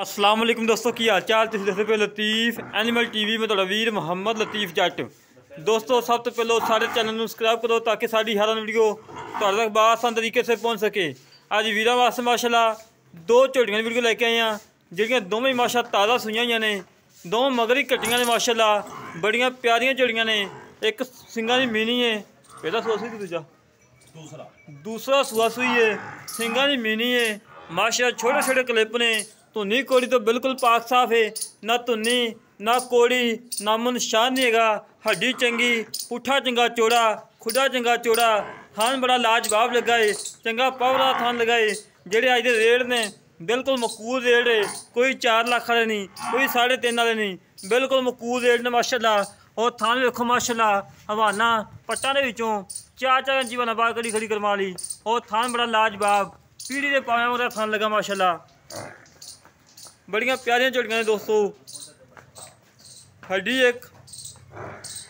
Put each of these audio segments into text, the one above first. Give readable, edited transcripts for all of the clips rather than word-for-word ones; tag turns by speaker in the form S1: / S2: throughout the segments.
S1: अस्सलाम वालेकुम दोस्तों की हाल चाल। तुम देखते पे लतीफ़ एनिमल टीवी में थोड़ा वीर मुहम्मद लतीफ़ जट। दोस्तों सब तो पहले सारे चैनल को सब्सक्राइब करो ताकि साड़ी हर वीडियो थोड़े तक आसान तरीके से पहुँच सके। अज वीर वास्ते माशाल्लाह दो झोटियां वीडियो लेके आए हैं जिहड़ियां दोवें माशा ताज़ा सूईयां हुई ने। दो मगरी कट्टियां ने माशाल्लाह बड़ियां प्यारियां झोटियां ने। एक सिंगा दी मीनी है, पहला सूआ सूई दूजा दूसरा सूआ सूई है। सिंगा दी मीनी है माशाल्लाह, छोटे छोटे क्लिप ने। धुनी कोड़ी तो बिल्कुल पाक साफ है, ना धुनी ना कोड़ी नामो निशान नहीं है। हड्डी चंगी, पुठा चंगा चौड़ा, खुदा चंगा चौड़ा, थान बड़ा लाजवाब लगा है, चंगा पावरा थान लगा है। जेडे अज के रेट ने बिल्कुल मकूल रेट है, कोई 4 लाख वाले नहीं, कोई 3.5 वाले नहीं, बिल्कुल मकूल रेट ने माशाल्लाह। और थान वेखो माशाल्लाह, हवाना पट्टा के विचों चार जीवन बाहर कड़ी खड़ी करवा ली। और थान बड़ा लाजवाब पीढ़ी के पाया थान लगा माशाल्लाह। बड़ियां प्यारियां झोटियां ने दोस्तों। हड्डी एक,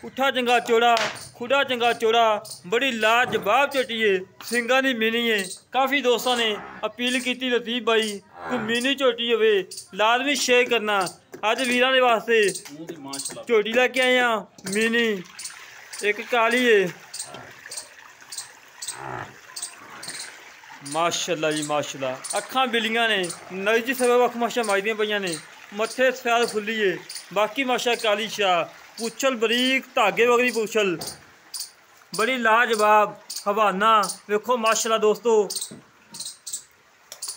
S1: पुठा चंगा चौड़ा, खुदा चंगा चौड़ा, बड़ी लाजवाब झोटी है। सिंगा दी मीनी है। काफ़ी दोस्तों ने अपील की लतीफ़ भाई कोई मीनी झोटी हो लाजमी शेयर करना। अज वीरां दे वास्ते झोटी लैके आए हैं मीनी। एक काली है माशाल्लाह जी माशाल्लाह। अखां बिलियां ने, नज़ी सब अख माशा माजदियां पईयां ने, मत्थे सैल खुली है। बाकी माशा काली शाह, पुछल बरीक धागे वगरी पुछल, बड़ी लाजवाब। हवाना वेखो माशाल्लाह दोस्तों,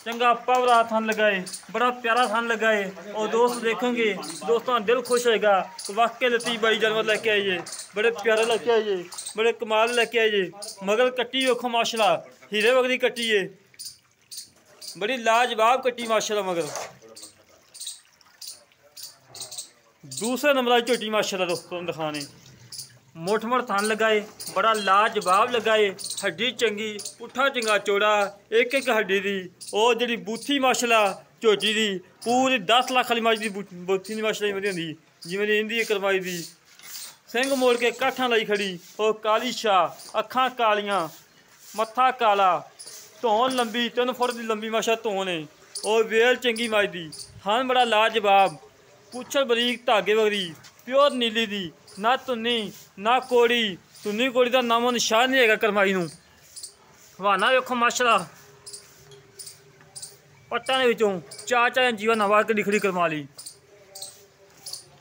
S1: चंगा पावरा थान लगाए, बड़ा प्यारा थान लगाए। और दोस्त देखेंगे दोस्तों दिल खुश होएगा। तो वाकई लतीफ़ भाई जानवर लेके आइए, बड़े प्यारे लेके आइए, बड़े कमाल लेके आइए। मगर कट्टी वेखो माशाल्लाह, हीरे वगरी कट्टी है, बड़ी लाजवाब कट्टी माशाल्लाह। मगर दूसरे नंबर की झोटी माशाल्लाह दोस्तों दिखाने, मोटमोट थान लगाए, बड़ा लाजवाब लगाए। हड्डी चंगी, पुठा चंगा चौड़ा, एक एक हड्डी दी। और जी बूथी माशाल्लाह झोटी दी पूरी 10 लाख वाली मज की बूथी की माशाल्लाह होंगी जिमें इंदी करवाई दी। सिंग मोड़ के काठा लाई खड़ी। और काली शाह, अखां कालियां, मत्था काला, धौन लंबी 3 फुट की लंबी माशा धौन है। और वेल चंगी मज दी, थान बड़ा लाजवाब, पुछल बरीक धागे वगरी, प्योर नीली दी, ना धुनी ना कोड़ी। धुनी कोड़ी का नामो निशान नहीं है करमाई नूं। हवाना वेखो माशाल्लाह, पट्टा के विचों चार जीवन हवा कड़ी खड़ी करवा ली।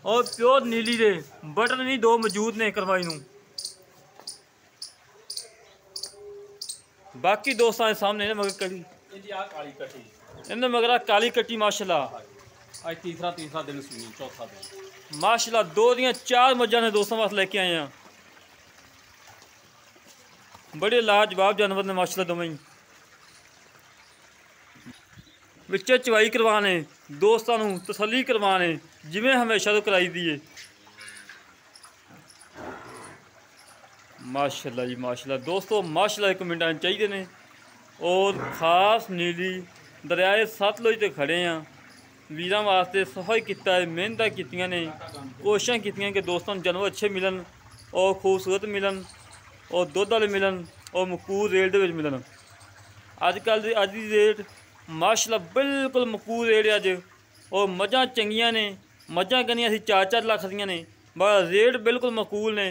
S1: और प्योर नीली दे बटन भी 2 मौजूद ने करवाई नूं। बाकी दोस्तों के सामने मगर कड़ी इन्हें मगर काली कट्टी माशाल्लाह।
S2: आज तीसरा दिन सुनी, चौथा दिन
S1: माशाल्लाह 2 दियां 4 मज्जां ने दोस्तों वास्ते लेके आए हैं। बड़े लाजवाब जानवर ने माशाल्लाह दोवें। विचे चवाई करवाने, दोस्तों को तसली करवाने जिमें हमेशा तो कराई दी है। माशाल्लाह जी माशाल्लाह दोस्तों, माशाल्लाह कमेंट आने चाहिए ने। और खास नीली दरियाए सतलुज ते खड़े हैं, वीरां वास्ते सफाई किया है, मेहनत कीतियां ने, कोशिशें कीतियां कि दोस्तों जानवर अच्छे मिलन और खूबसूरत मिलन और दुध वाले मिलन और मकूल रेट दे विच मिलन। अजकल अज की रेट माशाल्लाह बिल्कुल मकूल रेट अज। और मझां चंगियां ने, मझां कनियां असीं 4-4 लाख दियां ने, बस रेट बिल्कुल मकूल ने।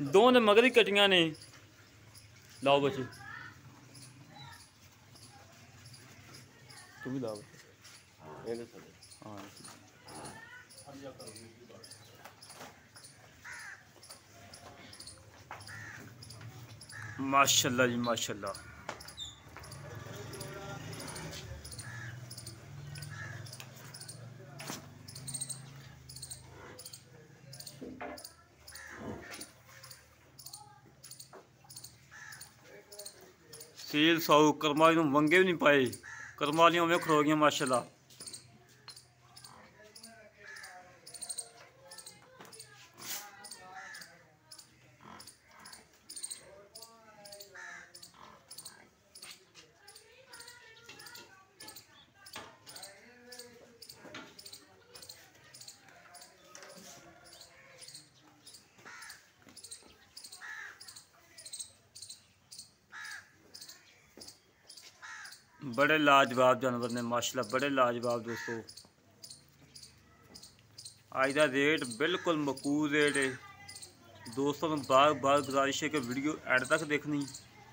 S1: 2 ने मगर ही कटियां ने। लाओ बच्चे तू भी लाओ। हाँ माशाल्लाह जी माशाल्लाह। सील साऊ करमाली नूं वंगे भी नहीं पाए, करमालियां उवें खलो गई माशाल्लाह। बड़े लाजवाब जानवर ने माशाल्लाह, बड़े लाजवाब दोस्तों। आज का रेट बिल्कुल मकबूल रेट है दोस्तों। बार बार गुजारिश है कि वीडियो एंड तक देखनी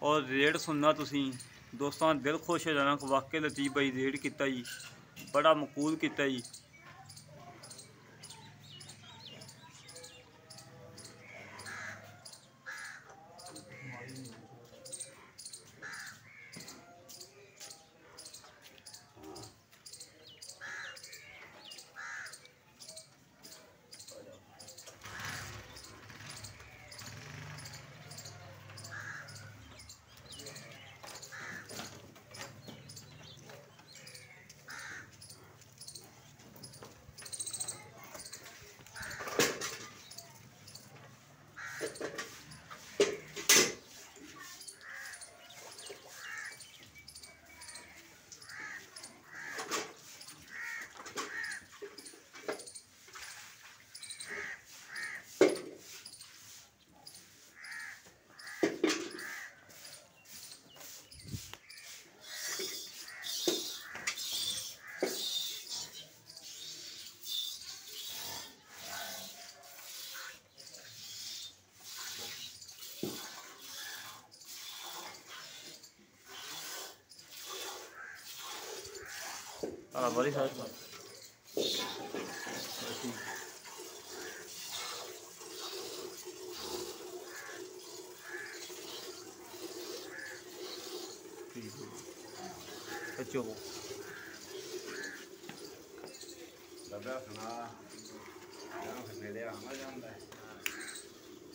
S1: और रेट सुनना तुसी दोस्तों। दिल खुश हो जाना कि वाकई लतीफ़ भाई रेट किता ही बड़ा मकबूल किता ही। बड़ी सारी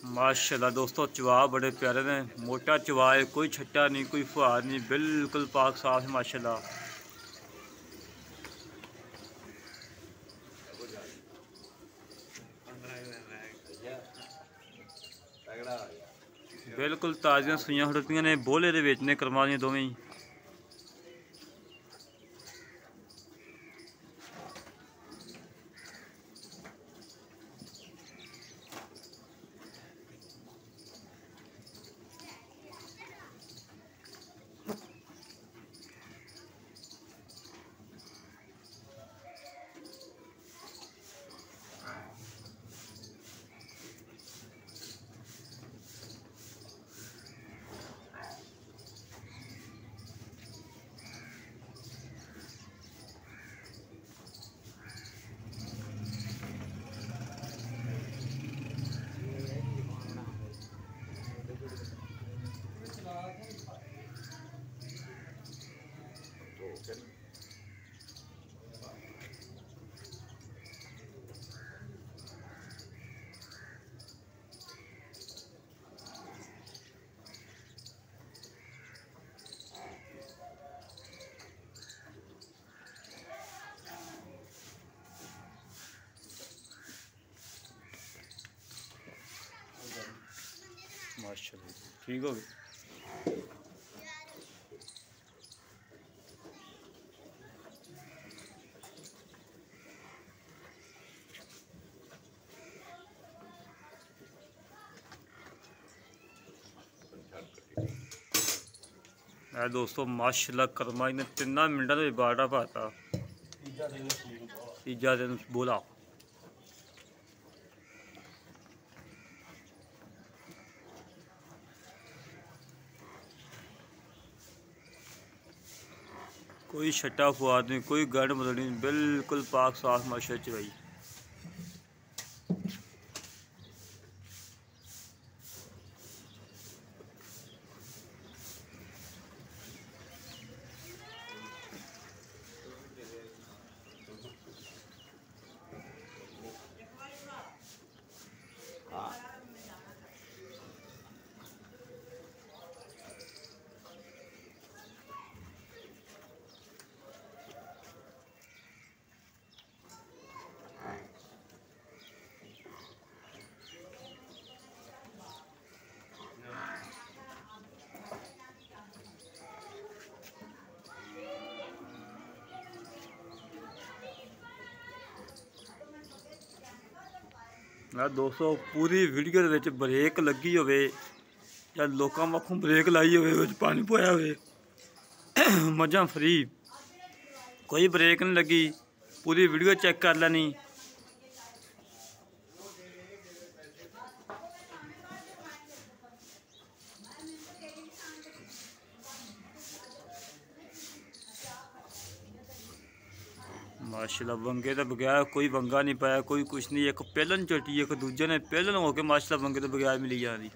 S1: माशाल्लाह दोस्तों, चवा बड़े प्यारे ने। मोटा चवा है, कोई छट्टा नहीं, कोई फुहार नहीं, बिल्कुल पाक साफ है माशाल्लाह। बिल्कुल ताज़ियां सुइयां खड़ोतियां ने, बोले दे विच ने करमा दियां दोवें ही। माशाल्लाह ठीक हो गए। दोस्तों माशाल्लाह कर्मा ने 3 मिनटा तो बारह पाता तीजा दिन बोला। कोई छट्टा फुआद नहीं, कोई गंढ मतलब नहीं, बिल्कुल पाक साफ माशाल्लाह चवाई। दोस्तों पूरी वीडियो के ब्रेक लगी हो या लोगों वाखों ब्रेक लाई हो पानी पोया हो ਮੱਝਾਂ ਫਰੀ, ਕੋਈ ਬ੍ਰੇਕ ਨਹੀਂ ਲੱਗੀ, ਪੂਰੀ ਵੀਡੀਓ ਚੈੱਕ ਕਰ ਲੈਣੀ। माशाल्लाह वंगे तो बगैर कोई वंगा नहीं पाया, कोई कुछ नहीं। एक पहलन चोटी एक दूजे ने पहलन हो के माशाल्लाह वंगे तो बगैर मिली जा रही।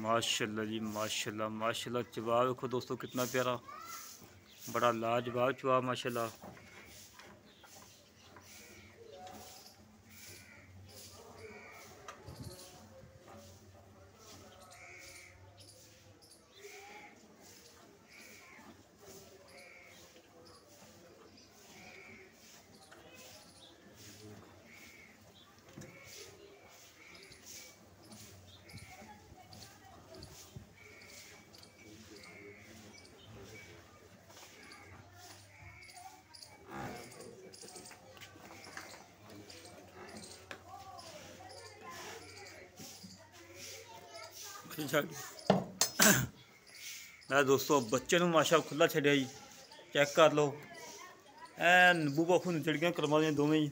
S1: माशाल्लाह जी माशाल्लाह माशाल्लाह। जवाब देखो दोस्तों कितना प्यारा, बड़ा लाजवाब जवाब माशाल्लाह। मैं दोस्तों बच्चे ਨੂੰ माशा खुला छड़िया जी, चेक कर लो। ਐ ਨਿੰਬੂ ਬਾਖੂ ਨੁਚੜ ਗਈਆਂ ਕਰਮਾਂ ਦੀਆਂ ਦੋਵੇਂ ਹੀ,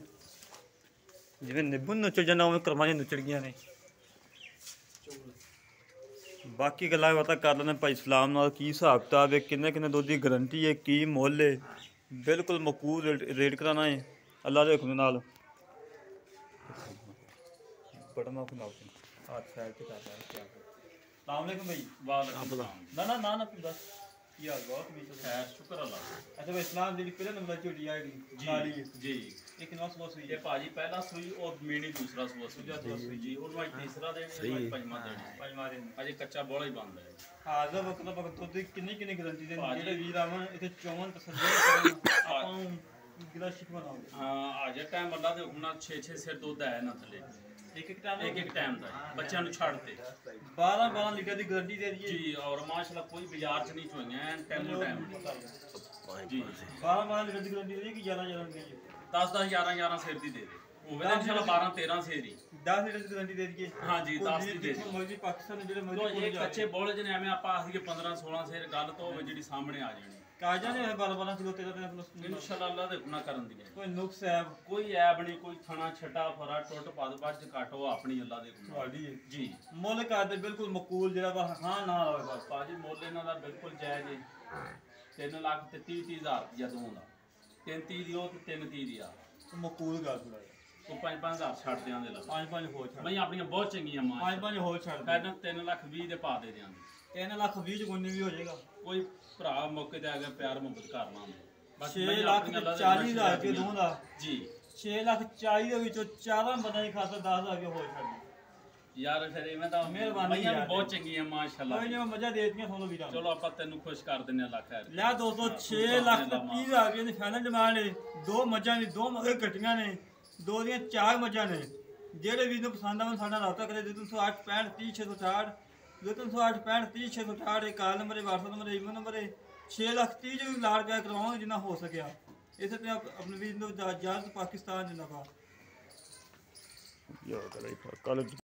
S1: ਜਿਵੇਂ ਨਿੰਬੂ ਨੁਚੜ ਜਾਂਦਾ ਉਵੇਂ ਕਰਮਾਂ ਦੀਆਂ ਨੁਚੜ ਗਈਆਂ ਨੇ। ਬਾਕੀ ਗੱਲਾਂ ਬਾਤਾਂ ਕਰ ਲੈਂਦੇ ਭਾਈ ਸਲਾਮ ਨਾਲ, ਕੀ ਹਿਸਾਬ ਕਿਤਾਬ ਹੈ, ਕਿੰਨੇ ਕਿੰਨੇ ਦੁੱਧ ਦੀ ਗਰੰਟੀ ਹੈ, ਕੀ ਮੁੱਲ ਹੈ, ਬਿਲਕੁਲ ਮਕੂਲ ਰੇਟ ਕਰਾਣਾ ਹੈ ਅੱਲਾ ਦੇ ਹੁਕਮ ਨਾਲ। ਬੜਾ ਮਾਫ ਨਾ हाथ साइड पे कर रहा है क्या। अस्सलाम भाई। वालेकुम ना ना बस यार बहुत भी तो खैर शुक्र अल्लाह। अच्छा भाई इस्लाम जी पहले नंबर झोटी आएगी खाली
S2: जी
S1: एक नौ सुबह सुई
S2: ये भाजी पहला सुई और मेनी दूसरा सुई जी और भाई तीसरा दिन पंजवा दिन अजे कच्चा बोला ही बंद है।
S1: हाज़र वक्त तो वक्त तो कितनी कितनी गारंटी दे जेडे वीर आवन इथे 54 तसल्ली ਆਪਾਂ गिला शिकवा ना
S2: हां आज टाइम अल्लाह दे हुकम नाल 6 सिर दूध है ना थले एक टाइम का बच्चों ਨੂੰ ਛੱਡਦੇ
S1: 12 ਲੀਟਰ ਦੀ ਗਾਰੰਟੀ ਦੇ ਦਈਏ
S2: ਜੀ। और माशाल्लाह कोई बाजार च नहीं चोईਆਂ टाइम जी
S1: 12 ਲੀਟਰ ਦੀ ਗਾਰੰਟੀ ਦੇ ਦਈਏ ਕਿ ਜ਼ਿਆਦਾ ਦੇ ਦਈਏ
S2: 10 11 ਸਿਰ ਦੀ ਦੇ ਦੇ ਹੋਵੇ ਤਾਂ ਇਨਸ਼ਾਅੱਲਾ 12 13 ਸਿਰ ਹੀ
S1: 10 ਲੀਟਰ ਦੀ ਗਾਰੰਟੀ ਦੇ ਦਈਏ।
S2: ਹਾਂ ਜੀ 10 ਦੀ ਦੇ ਦੇ
S1: ਮਰਜ਼ੀ ਪਾਕਿਸਤਾਨ ਜਿਹੜੇ
S2: ਮਰਜ਼ੀ ਕੋਈ ਇਹ ਕੱਚੇ ਬੋਲੇ ਜਿਹਨੇ ਐਵੇਂ ਆਪਾਂ ਆਖੀਏ 15 16 ਸਿਰ ਗੱਲ ਤੋਂ ਹੋਵੇ ਜਿਹੜੀ ਸਾਹਮਣੇ ਆ ਜਾਣੀ
S1: ਕਾਜਾਂ ਨੇ 12 ਕਿਲੋ 13 ਕਿਲੋ
S2: ਇਨਸ਼ਾਅੱਲਾ ਅੱਲਾ ਦੇ ਗੁਨਾਹ ਕਰਨ ਦੀ
S1: ਕੋਈ ਨੁਕਸ ਹੈ
S2: ਕੋਈ ਐਬ ਨਹੀਂ, ਕੋਈ ਥਣਾ ਛਟਾ ਫਰਾ ਟੁੱਟ ਪੱਦ ਬੱਜ ਘਾਟੋ ਆਪਣੀ ਅੱਲਾ ਦੇ ਗੁਨਾਹ
S1: ਤੁਹਾਡੀ
S2: ਜੀ।
S1: ਮੁੱਲ ਕਰਦੇ ਬਿਲਕੁਲ ਮਕੂਲ ਜਿਹੜਾ ਵਾ ਹਾਂ ਨਾ ਹੋਵੇ ਬਸ
S2: ਭਾਜੀ ਮੁੱਲ ਇਹਨਾਂ ਦਾ ਬਿਲਕੁਲ ਜਾਇਜ਼ ਹੈ। 3 ਲੱਖ ਤੇ 30,000 ਰੁਪਇਆ ਦੋਵਾਂ ਦਾ, 330 ਦੀ ਉਹ ਤੇ 330 ਦੀ ਆ
S1: ਮਕੂਲ ਗੱਲ ਥੋੜਾ
S2: ਉਹ 5-5 ਛੱਡ ਦਿਆਂਦੇ ਲਾ
S1: 5 ਹੋਰ ਛੱਡ
S2: ਬਈ ਆਪਣੀਆਂ ਬਹੁਤ ਚੰਗੀਆਂ ਮਾਂ
S1: 5 ਹੋਰ ਛੱਡ
S2: ਪਹਿਲਾਂ 3 ਲੱਖ 20 ਦੇ ਪਾ ਦੇ ਦਿਆਂਗੇ।
S1: 3 ਲੱਖ 20 ਚ ਕੋਈ ਵੀ ਹੋ ਜਾਏਗਾ।
S2: ਕੋਈ ਭਰਾ ਮੌਕੇ ਤੇ ਆ ਗਿਆ ਪਿਆਰ ਮੁਹੱਬਤ ਕਰਨਾ
S1: ਬਸ 6 ਲੱਖ 40,000 ਰੁਪਏ ਦੋਵਾਂ
S2: ਜੀ।
S1: 6 ਲੱਖ 40 ਦੇ ਵਿੱਚੋਂ ਚਾਰਾਂ ਬੰਦਿਆਂ ਦੀ ਖਾਤਰ 10,000 ਰੁਪਏ ਹੋਰ ਛੱਡ
S2: ਯਾਰ ਫਿਰ ਇਵੇਂ ਤਾਂ
S1: ਮਿਹਰਬਾਨੀ
S2: ਯਾਰ ਬਹੁਤ ਚੰਗੀਆਂ ਮਾਸ਼ਾਅੱਲਾ।
S1: ਕੋਈ ਨਹੀਂ ਮਜ਼ਾ ਦੇ ਦਿੱਤੀਆਂ ਤੁਹਾਨੂੰ ਵੀਰਾਂ।
S2: ਚਲੋ ਆਪਾਂ ਤੈਨੂੰ ਖੁਸ਼ ਕਰ ਦਿੰਨੇ ਆ ਲੱਖ ਹੈ
S1: ਲੈ ਦੋਸਤੋ 6 ਲੱਖ ਤੇ 30,000 ਰੁਪਏ ਦੀ ਫਾਈਨਲ ਡਿਮਾਂਡ ਹੈ। ਦੋ ਮੱਝਾਂ ਨੇ, ਦੋ ਮਗਰ ਕੱਟੀਆਂ ਨੇ, ਦੋ ਦੀਆਂ 4 ਮੱਝਾਂ ਨੇ। ਜਿਹੜੇ ਵੀਰ ਨੂੰ ਪਸੰਦ ਆਵਣ ਸਾਡਾ ਰਾਬਤਾ ਕਰੇ 308 65 30 668 308 65 30 668 ਇਹ ਕਾਲ ਨੰਬਰ ਹੈ, WhatsApp ਨੰਬਰ ਹੈ, ਈਮੇਲ ਨੰਬਰ ਹੈ। 6 ਲੱਖ 30 ਜੋ ਲਾੜ ਪਿਆ ਕਰਵਾਵਾਂਗੇ ਜਿੰਨਾ ਹੋ ਸਕਿਆ। ਇਸੇ ਤੇ ਆਪਣੇ ਵੀਰ ਨੂੰ ਇਜਾਜ਼ਤ ਪਾਕਿਸਤਾਨ ਜਿੰਦਾਬਾਦ।